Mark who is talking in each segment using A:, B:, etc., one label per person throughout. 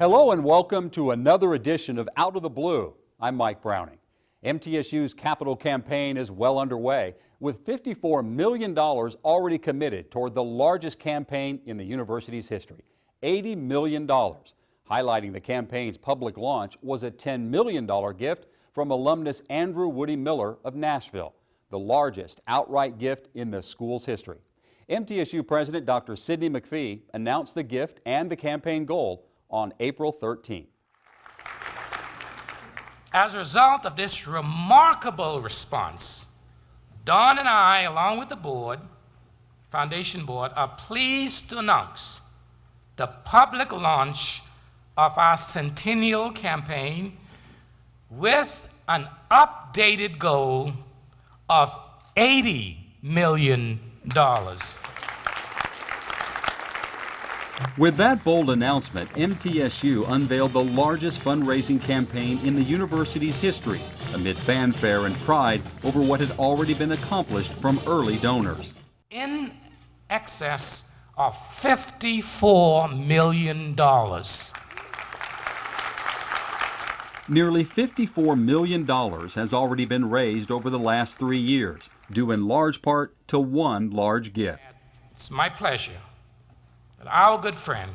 A: Hello and welcome to another edition of Out of the Blue. I'm Mike Browning. MTSU's capital campaign is well underway, with $54 million already committed toward the largest campaign in the university's history, $80 million. Highlighting the campaign's public launch was a $10 million gift from alumnus Andrew Woody Miller of Nashville, the largest outright gift in the school's history. MTSU President Dr. Sidney McPhee announced the gift and the campaign goal on April 13th.
B: As a result of this remarkable response, Dawn and I, along with the board, Foundation Board, are pleased to announce the public launch of our Centennial campaign with an updated goal of $80 million.
A: With that bold announcement, MTSU unveiled the largest fundraising campaign in the university's history, amid fanfare and pride over what had already been accomplished from early donors.
B: In excess of $54 million.
A: Nearly $54 million has already been raised over the last 3 years, due in large part to one large gift.
B: It's my pleasure that our good friend,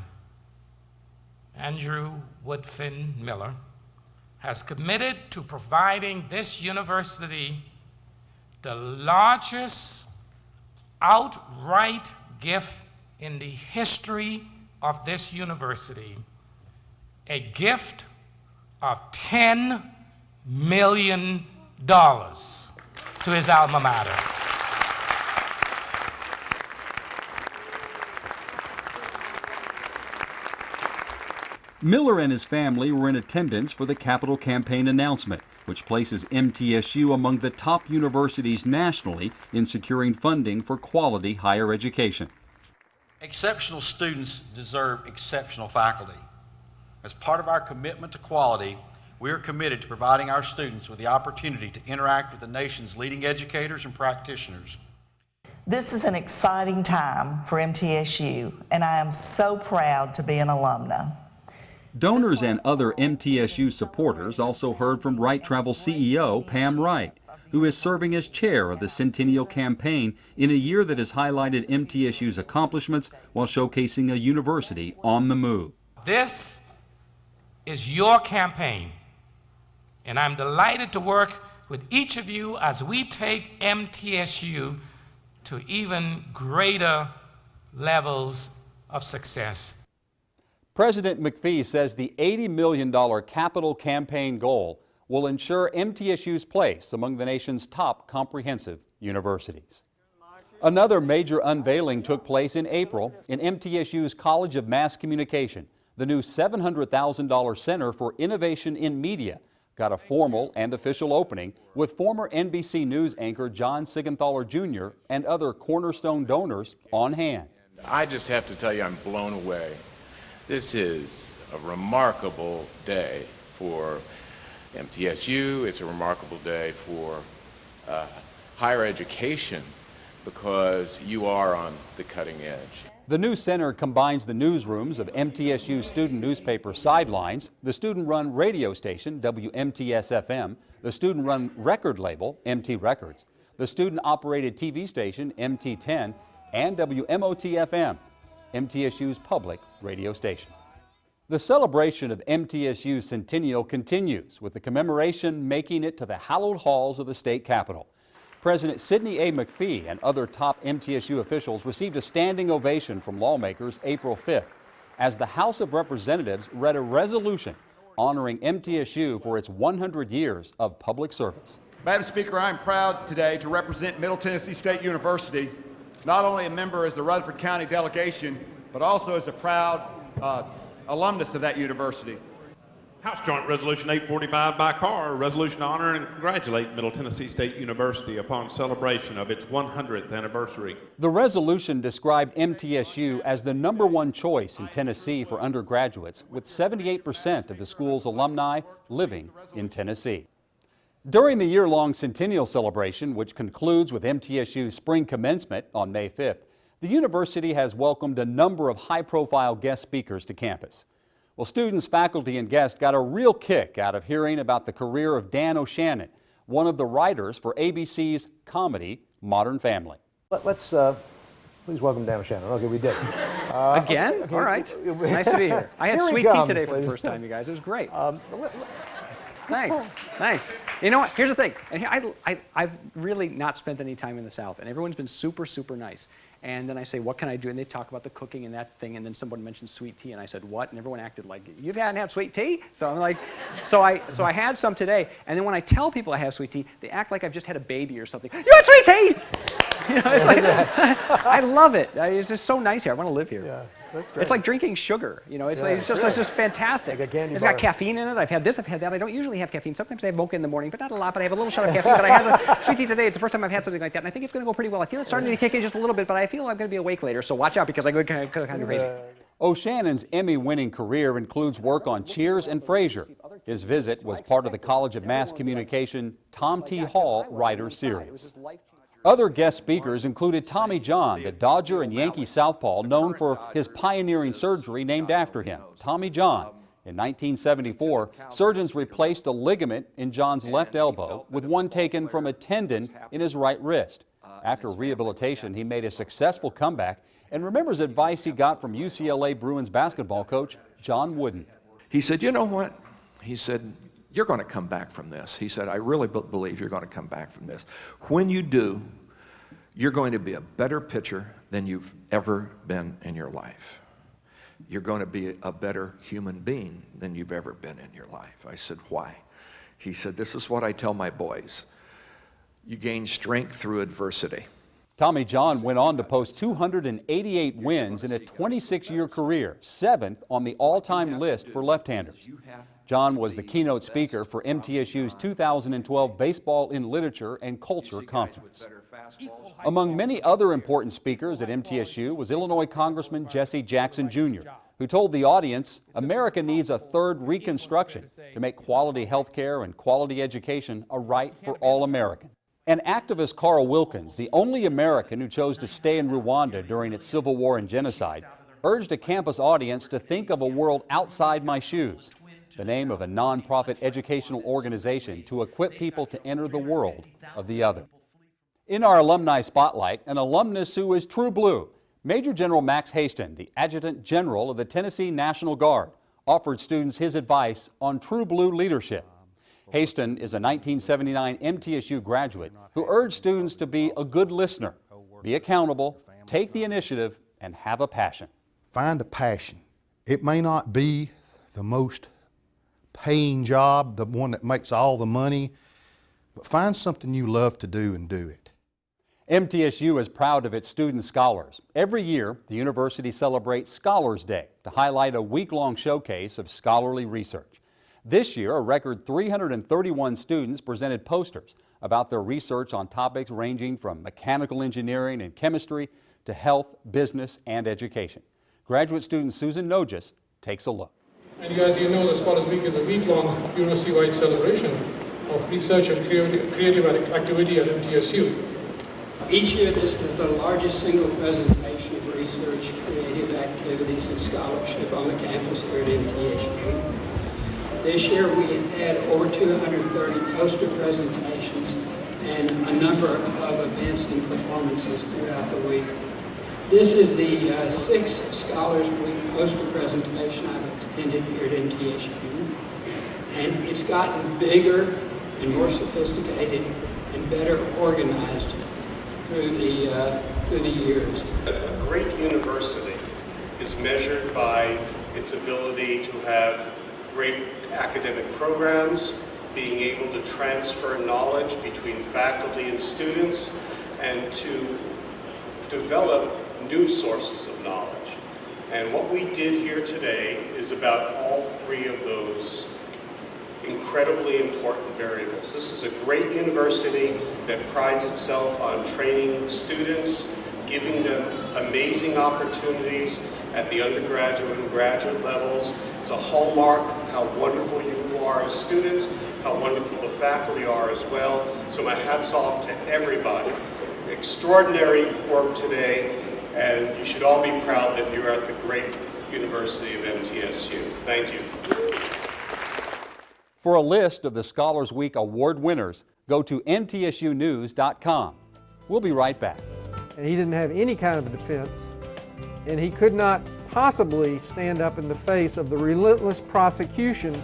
B: Andrew Woodfin Miller, has committed to providing this university the largest outright gift in the history of this university, a gift of $10 million to his alma mater.
A: Miller and his family were in attendance for the capital campaign announcement, which places MTSU among the top universities nationally in securing funding for quality higher education.
C: Exceptional students deserve exceptional faculty. As part of our commitment to quality, we are committed to providing our students with the opportunity to interact with the nation's leading educators and practitioners.
D: This is an exciting time for MTSU, and I am so proud to be an alumna.
A: Donors and other MTSU supporters also heard from Wright Travel CEO Pam Wright, who is serving as chair of the Centennial Campaign in a year that has highlighted MTSU's accomplishments while showcasing a university on the move.
B: This is your campaign, and I'm delighted to work with each of you as we take MTSU to even greater levels of success.
A: President McPhee says the $80 million capital campaign goal will ensure MTSU's place among the nation's top comprehensive universities. Another major unveiling took place in April in MTSU's College of Mass Communication. The new $700,000 Center for Innovation in Media got a formal and official opening with former NBC News anchor John Sigenthaler Jr. and other cornerstone donors on hand.
E: I just have to tell you, I'm blown away. This is a remarkable day for MTSU. It's a remarkable day for higher education because you are on the cutting edge.
A: The new center combines the newsrooms of MTSU student newspaper Sidelines, the student-run radio station WMTS-FM, the student-run record label MT Records, the student-operated TV station MT10, and WMOT-FM, MTSU's public radio station. The celebration of MTSU Centennial continues, with the commemoration making it to the hallowed halls of the state capitol. President Sidney A. McPhee and other top MTSU officials received a standing ovation from lawmakers April 5th as the House of Representatives read a resolution honoring MTSU for its 100 years of public service.
F: Madam Speaker, I am proud today to represent Middle Tennessee State University, not only a member as the Rutherford County delegation, but also as a proud alumnus of that university.
G: House Joint Resolution 845 by car, a resolution to honor and congratulate Middle Tennessee State University upon celebration of its 100th anniversary.
A: The resolution described MTSU as the #1 choice in Tennessee for undergraduates, with 78% of the school's alumni living in Tennessee. During the year-long Centennial celebration, which concludes with MTSU's spring commencement on May 5th, the university has welcomed a number of high-profile guest speakers to campus. Well, students, faculty, and guests got a real kick out of hearing about the career of Dan O'Shannon, one of the writers for ABC's comedy Modern Family.
H: Let's please welcome Dan O'Shannon. Okay, we did.
I: Again? Okay. All right. Nice to be here. I had sweet tea today for the first time, you guys. It was great. Thanks. Nice. You know what? Here's the thing. And here, I've really not spent any time in the South, and everyone's been super, super nice. And then I say, what can I do? And they talk about the cooking and that thing, and then someone mentioned sweet tea, and I said, what? And everyone acted like, you haven't had sweet tea? So I'm like, so I had some today, and then when I tell people I have sweet tea, they act like I've just had a baby or something. You had sweet tea! You know, it's like, I love it. It's just so nice here. I want to live here.
H: Yeah, that's great.
I: It's like drinking sugar. You know, it's just fantastic.
H: Like a candy
I: It's
H: bar.
I: got caffeine in it. I've had this, I've had that. I don't usually have caffeine. Sometimes I have mocha in the morning, but not a lot. But I have a little shot of caffeine. But I had a sweet tea today. It's the first time I've had something like that, and I think it's going to go pretty well. I feel it's starting to kick in just a little bit, but I feel I'm going to be awake later. So watch out because I go kind of crazy.
A: O'Shannon's Emmy-winning career includes work on Cheers and Frasier. His visit was part of the College of Mass Communication Tom T. Hall Writer Series. Other guest speakers included Tommy John, the Dodger and Yankee southpaw known for his pioneering surgery named after him, Tommy John. In 1974, surgeons replaced a ligament in John's left elbow with one taken from a tendon in his right wrist. After rehabilitation, he made a successful comeback and remembers advice he got from UCLA Bruins basketball coach John Wooden.
J: He said, you know what? He said, you're going to come back from this. He said, I really believe you're going to come back from this. When you do, you're going to be a better pitcher than you've ever been in your life. You're going to be a better human being than you've ever been in your life. I said, why? He said, this is what I tell my boys. You gain strength through adversity.
A: Tommy John went on to post 288 wins in a 26-year career, 7th on the all-time list for left-handers. John was the keynote speaker for MTSU's 2012 Baseball in Literature and Culture Conference. Among many other important speakers at MTSU was Illinois Congressman Jesse Jackson Jr., who told the audience America needs a third Reconstruction to make quality health care and quality education a right for all Americans. And activist Carl Wilkins, the only American who chose to stay in Rwanda during its civil war and genocide, urged a campus audience to think of a world outside my shoes, the name of a nonprofit educational organization to equip people to enter the world of the other. In our alumni spotlight, an alumnus who is true blue, Major General Max Haston, the Adjutant General of the Tennessee National Guard, offered students his advice on true blue leadership. Haston is a 1979 MTSU graduate who urged students to be a good listener, be accountable, take the initiative, and have a passion.
K: Find a passion. It may not be the most paying job, the one that makes all the money, but find something you love to do and do it.
A: MTSU is proud of its student scholars. Every year, the university celebrates Scholars Day to highlight a week-long showcase of scholarly research. This year, a record 331 students presented posters about their research on topics ranging from mechanical engineering and chemistry to health, business, and education. Graduate student Susan Noges takes a look.
L: And as you know, the Scholars Week is a week-long university-wide celebration of research and creative activity at MTSU.
M: Each year, this is the largest single presentation of research, creative activities, and scholarship on the campus here at MTSU. This year, we had over 230 poster presentations and a number of events and performances throughout the week. This is the 6th Scholars Week poster presentation I've attended here at MTSU, and it's gotten bigger and more sophisticated and better organized through the years.
N: A great university is measured by its ability to have great academic programs, being able to transfer knowledge between faculty and students, and to develop new sources of knowledge. And what we did here today is about all three of those incredibly important variables. This is a great university that prides itself on training students, giving them amazing opportunities at the undergraduate and graduate levels. It's a hallmark how wonderful you are as students, how wonderful the faculty are as well. So my hat's off to everybody. Extraordinary work today, and you should all be proud that you're at the great University of MTSU. Thank you.
A: For a list of the Scholars Week award winners, go to mtsunews.com. We'll be right back.
O: And he didn't have any kind of a defense, and he could not possibly stand up in the face of the relentless prosecution.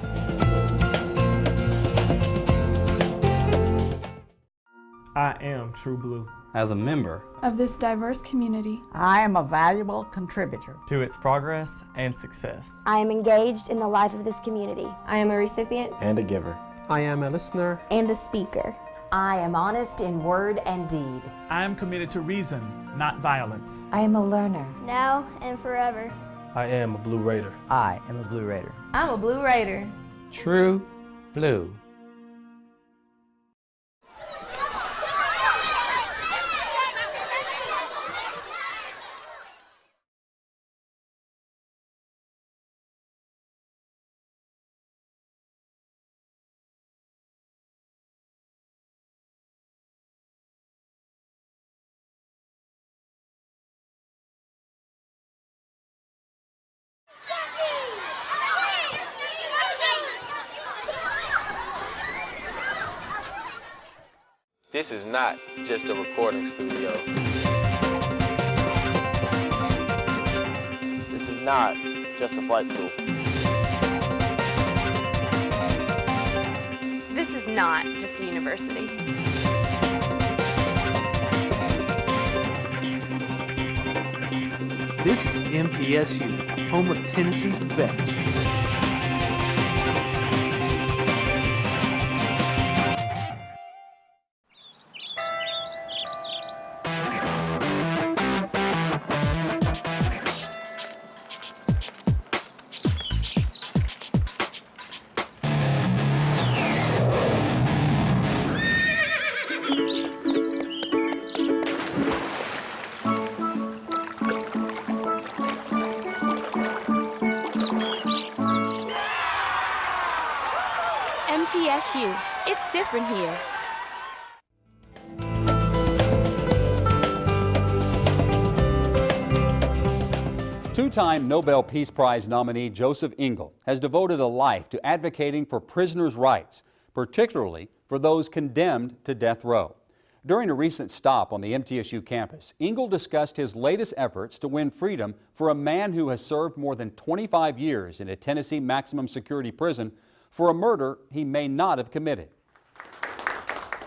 P: I am True Blue.
Q: As a member
R: of this diverse community,
S: I am a valuable contributor
P: to its progress and success.
T: I am engaged in the life of this community. I am a recipient
U: and a giver.
O: I am a listener
T: and a speaker.
V: I am honest in word and deed.
P: I am committed to reason, not violence.
V: I am a learner.
T: Now and forever.
H: I am a Blue Raider.
W: I am a Blue Raider.
T: I'm a Blue Raider.
Q: True Blue.
X: This is not just a recording studio. This is not just a flight school.
Y: This is not just a university.
Z: This is MTSU, home of Tennessee's best.
Y: MTSU, it's different here.
A: Two-time Nobel Peace Prize nominee Joseph Ingle has devoted a life to advocating for prisoners' rights, particularly for those condemned to death row. During a recent stop on the MTSU campus, Ingle discussed his latest efforts to win freedom for a man who has served more than 25 years in a Tennessee maximum security prison for a murder he may not have committed.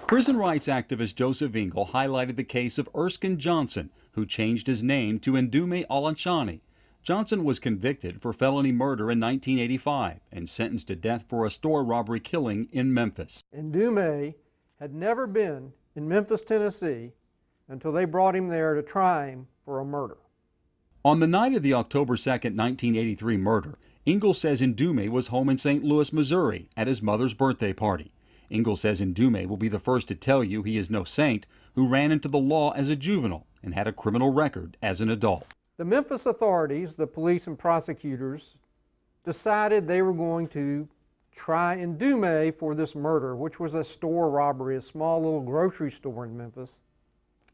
A: Prison rights activist Joseph Ingle highlighted the case of Erskine Johnson, who changed his name to Ndume Olanchani. Johnson was convicted for felony murder in 1985 and sentenced to death for a store robbery killing in Memphis.
O: Ndume had never been in Memphis, Tennessee, until they brought him there to try him for a murder.
A: On the night of the October 2, 1983 murder, Ingle says Ndume was home in St. Louis, Missouri at his mother's birthday party. Ingle says Ndume will be the first to tell you he is no saint, who ran into the law as a juvenile and had a criminal record as an adult.
O: The Memphis authorities, the police and prosecutors, decided they were going to try Ndume for this murder, which was a store robbery, a small little grocery store in Memphis.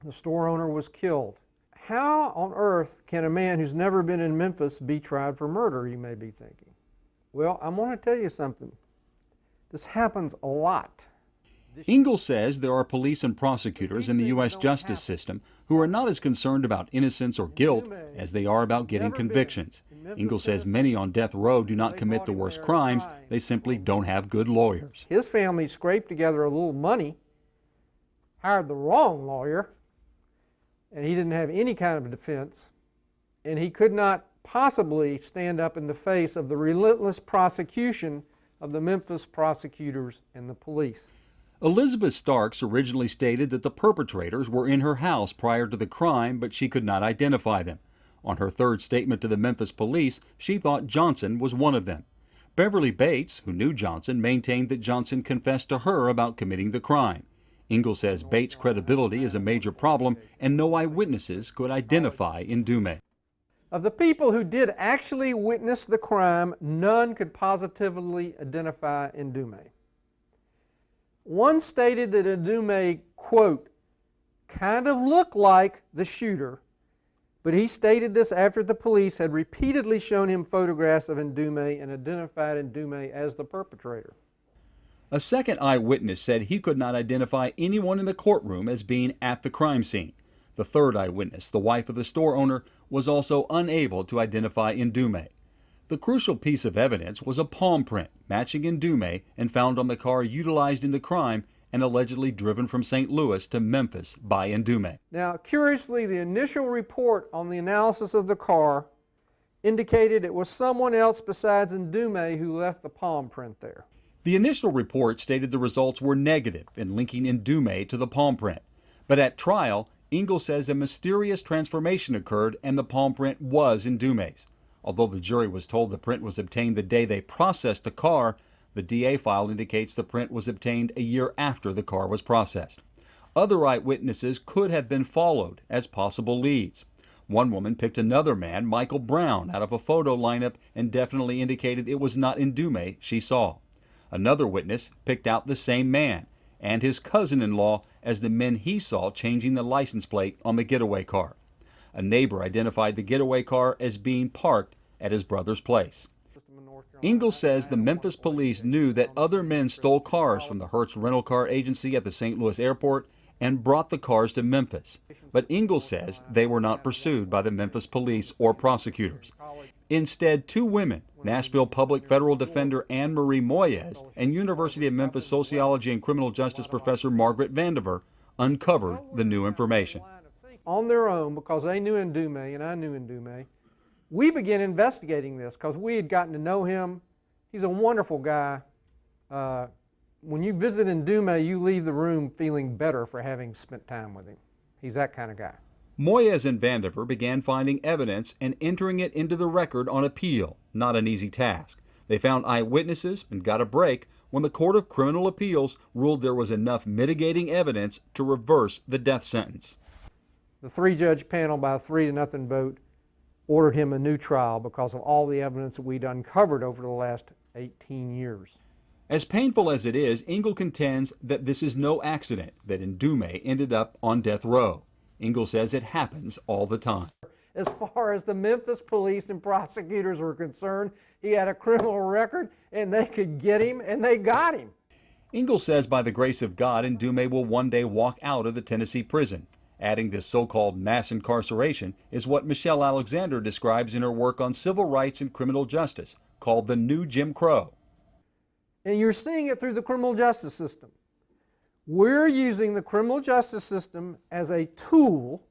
O: The store owner was killed. How on earth can a man who's never been in Memphis be tried for murder, you may be thinking? Well, I want to tell you something. This happens a lot.
A: Ingle says there are police and prosecutors in the U.S. justice system who are not as concerned about innocence or guilt as they are about getting convictions. Ingle says many on death row do not commit the worst crimes, they simply don't have good lawyers.
O: His family scraped together a little money, hired the wrong lawyer, and he didn't have any kind of defense, and he could not possibly stand up in the face of the relentless prosecution of the Memphis prosecutors and the police.
A: Elizabeth Starks originally stated that the perpetrators were in her house prior to the crime, but she could not identify them. On her third statement to the Memphis police, she thought Johnson was one of them. Beverly Bates, who knew Johnson, maintained that Johnson confessed to her about committing the crime. Ingle says Bates' credibility is a major problem and no eyewitnesses could identify Ndume.
O: Of the people who did actually witness the crime, none could positively identify Ndume. One stated that Ndume, quote, kind of looked like the shooter, But he stated this after the police had repeatedly shown him photographs of Ndume and identified Ndume as the perpetrator.
A: A second eyewitness said he could not identify anyone in the courtroom as being at the crime scene. The third eyewitness, the wife of the store owner, was also unable to identify Ndume. The crucial piece of evidence was a palm print matching Ndume and found on the car utilized in the crime and allegedly driven from St. Louis to Memphis by Ndume.
O: Now, curiously, the initial report on the analysis of the car indicated it was someone else besides Ndume who left the palm print there.
A: The initial report stated the results were negative in linking Ndume to the palm print. But at trial, Ingle says a mysterious transformation occurred and the palm print was Ndume's. Although the jury was told the print was obtained the day they processed the car, the DA file indicates the print was obtained a year after the car was processed. Other eyewitnesses could have been followed as possible leads. One woman picked another man, Michael Brown, out of a photo lineup and definitely indicated it was not Ndume she saw. Another witness picked out the same man and his cousin-in-law as the men he saw changing the license plate on the getaway car. A neighbor identified the getaway car as being parked at his brother's place. Ingle says the Memphis police knew that other men stole cars from the Hertz rental car agency at the St. Louis airport and brought the cars to Memphis. But Ingle says they were not pursued by the Memphis police or prosecutors. Instead, two women, Nashville Public Federal Defender Anne Marie Moyes and University of Memphis sociology and criminal justice professor Margaret Vandiver, uncovered the new information.
O: On their own, because they knew Ndume and I knew Ndume, we began investigating this because we had gotten to know him. He's a wonderful guy. When you visit Ndume, you leave the room feeling better for having spent time with him. He's that kind of guy.
A: Moyes and Vandiver began finding evidence and entering it into the record on appeal, not an easy task. They found eyewitnesses and got a break when the Court of Criminal Appeals ruled there was enough mitigating evidence to reverse the death sentence.
O: The three-judge panel, by a 3-0 vote, ordered him a new trial because of all the evidence that we'd uncovered over the last 18 years.
A: As painful as it is, Ingle contends that this is no accident that Ndume ended up on death row. Ingle says it happens all the time.
O: As far as the Memphis police and prosecutors were concerned, he had a criminal record and they could get him, and they got him.
A: Ingle says by the grace of God, Ndume will one day walk out of the Tennessee prison. Adding this so-called mass incarceration is what Michelle Alexander describes in her work on civil rights and criminal justice, called the New Jim Crow.
O: And you're seeing it through the criminal justice system. We're using the criminal justice system as a tool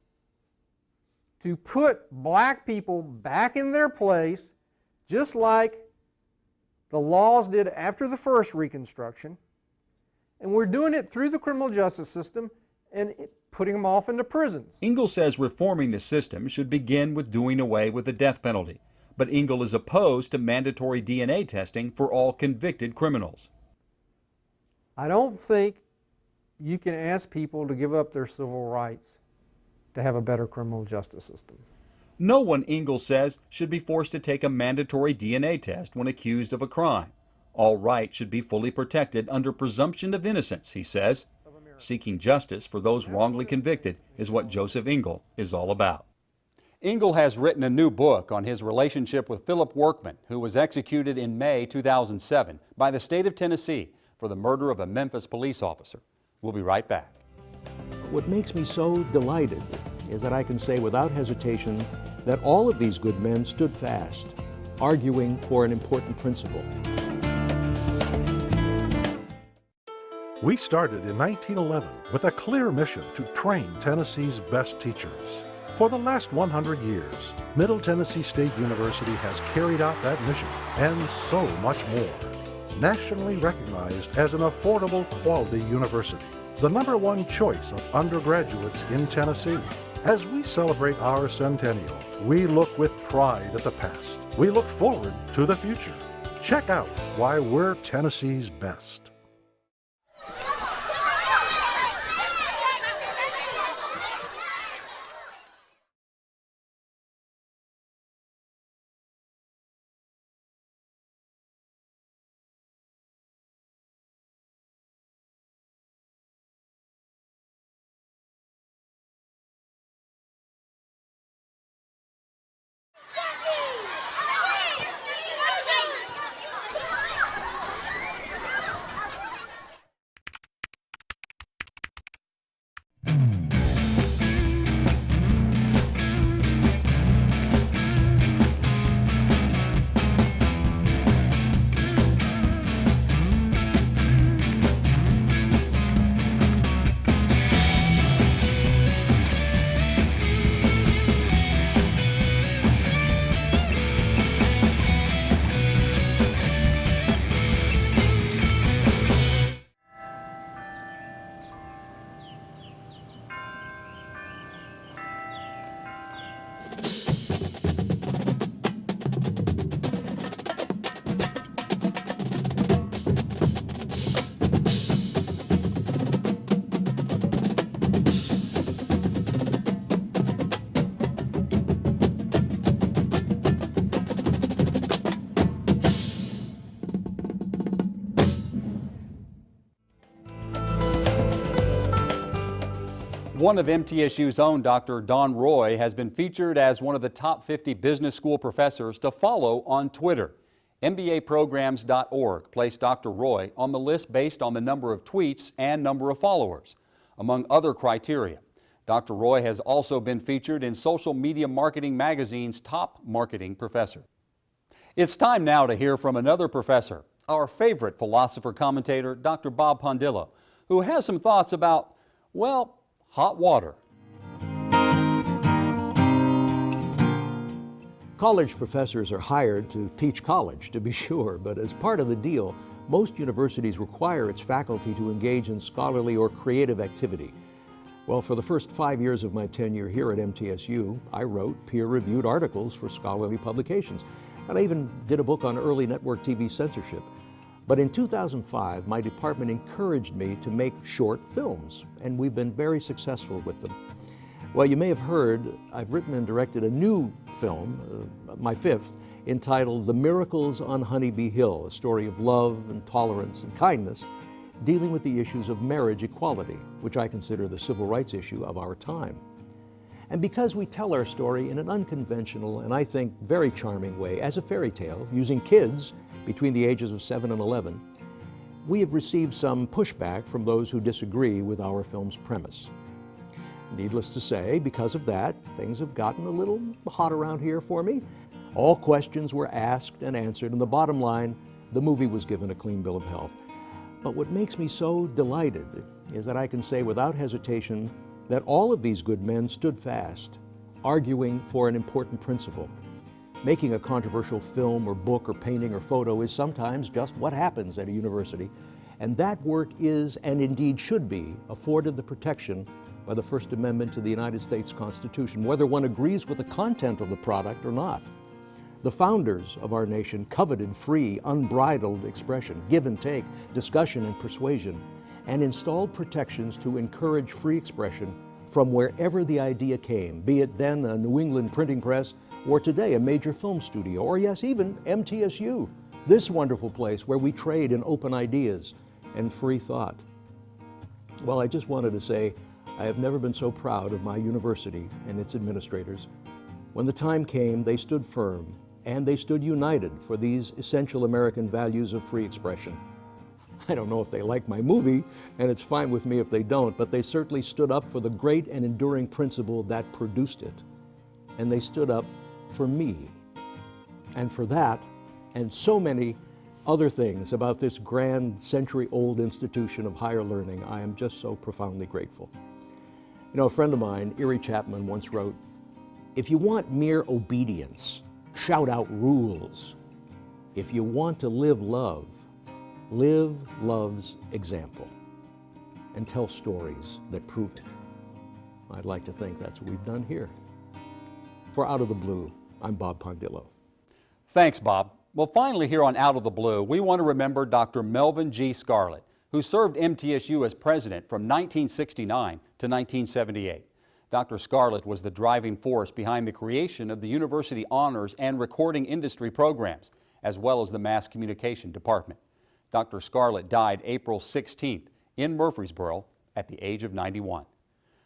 O: to put black people back in their place, just like the laws did after the first Reconstruction. And we're doing it through the criminal justice system and putting them off into prisons.
A: Ingle says reforming the system should begin with doing away with the death penalty. But Ingle is opposed to mandatory DNA testing for all convicted criminals.
O: I don't think you can ask people to give up their civil rights to have a better criminal justice system.
A: No one, Ingle says, should be forced to take a mandatory DNA test when accused of a crime. All rights should be fully protected under presumption of innocence, he says. Seeking justice for those wrongly convicted is what Joseph Ingle is all about. Ingle has written a new book on his relationship with Philip Workman, who was executed in May 2007 by the state of Tennessee for the murder of a Memphis police officer. We'll be right back.
B: What makes me so delighted is that I can say without hesitation that all of these good men stood fast, arguing for an important principle.
C: We started in 1911 with a clear mission to train Tennessee's best teachers. For the last 100 years, Middle Tennessee State University has carried out that mission and so much more. Nationally recognized as an affordable quality university, the #1 choice of undergraduates in Tennessee. As we celebrate our centennial, we look with pride at the past. We look forward to the future. Check out why we're Tennessee's best.
A: One of MTSU's own, Dr. Don Roy, has been featured as one of the top 50 business school professors to follow on Twitter. MBAprograms.org placed Dr. Roy on the list based on the number of tweets and number of followers. Among other criteria, Dr. Roy has also been featured in Social Media Marketing Magazine's Top Marketing Professor. It's time now to hear from another professor, our favorite philosopher commentator, Dr. Bob Pondillo, who has some thoughts about, well, hot water.
B: College professors are hired to teach college, to be sure, but as part of the deal, most universities require its faculty to engage in scholarly or creative activity. Well, for the first 5 years of my tenure here at MTSU, I wrote peer-reviewed articles for scholarly publications, and I even did a book on early network TV censorship. But in 2005, my department encouraged me to make short films, and we've been very successful with them. Well, you may have heard I've written and directed a new film, my fifth, entitled The Miracles on Honeybee Hill, a story of love and tolerance and kindness, dealing with the issues of marriage equality, which I consider the civil rights issue of our time. And because we tell our story in an unconventional and I think very charming way, as a fairy tale, using kids between the ages of 7 and 11, we have received some pushback from those who disagree with our film's premise. Needless to say, because of that, things have gotten a little hot around here for me. All questions were asked and answered, and the bottom line, the movie was given a clean bill of health. But what makes me so delighted is that I can say without hesitation that all of these good men stood fast, arguing for an important principle. Making a controversial film or book or painting or photo is sometimes just what happens at a university, and that work is, and indeed should be, afforded the protection by the First Amendment to the United States Constitution, whether one agrees with the content of the product or not. The founders of our nation coveted free, unbridled expression, give and take, discussion and persuasion, and installed protections to encourage free expression from wherever the idea came, be it then a New England printing press, or today a major film studio, or yes, even MTSU, this wonderful place where we trade in open ideas and free thought. Well, I just wanted to say I have never been so proud of my university and its administrators. When the time came, they stood firm and they stood united for these essential American values of free expression. I don't know if they like my movie, and it's fine with me if they don't, but they certainly stood up for the great and enduring principle that produced it. And they stood up for me. And for that, and so many other things about this grand century-old institution of higher learning, I am just so profoundly grateful. You know, a friend of mine, Erie Chapman, once wrote, "If you want mere obedience, shout out rules. If you want to live love, live love's example, and tell stories that prove it." I'd like to think that's what we've done here. For Out of the Blue, I'm Bob Pondillo.
A: Thanks, Bob. Well, finally here on Out of the Blue, we want to remember Dr. Melvin G. Scarlett, who served MTSU as president from 1969 to 1978. Dr. Scarlett was the driving force behind the creation of the University Honors and Recording Industry programs, as well as the Mass Communication Department. Dr. Scarlett died April 16th in Murfreesboro at the age of 91.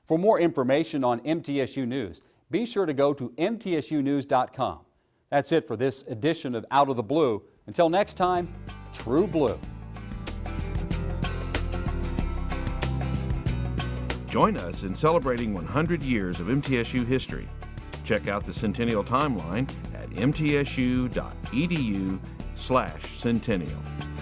A: For more information on MTSU News, be sure to go to mtsunews.com. That's it for this edition of Out of the Blue. Until next time, True Blue.
D: Join us in celebrating 100 years of MTSU history. Check out the Centennial Timeline at mtsu.edu/centennial.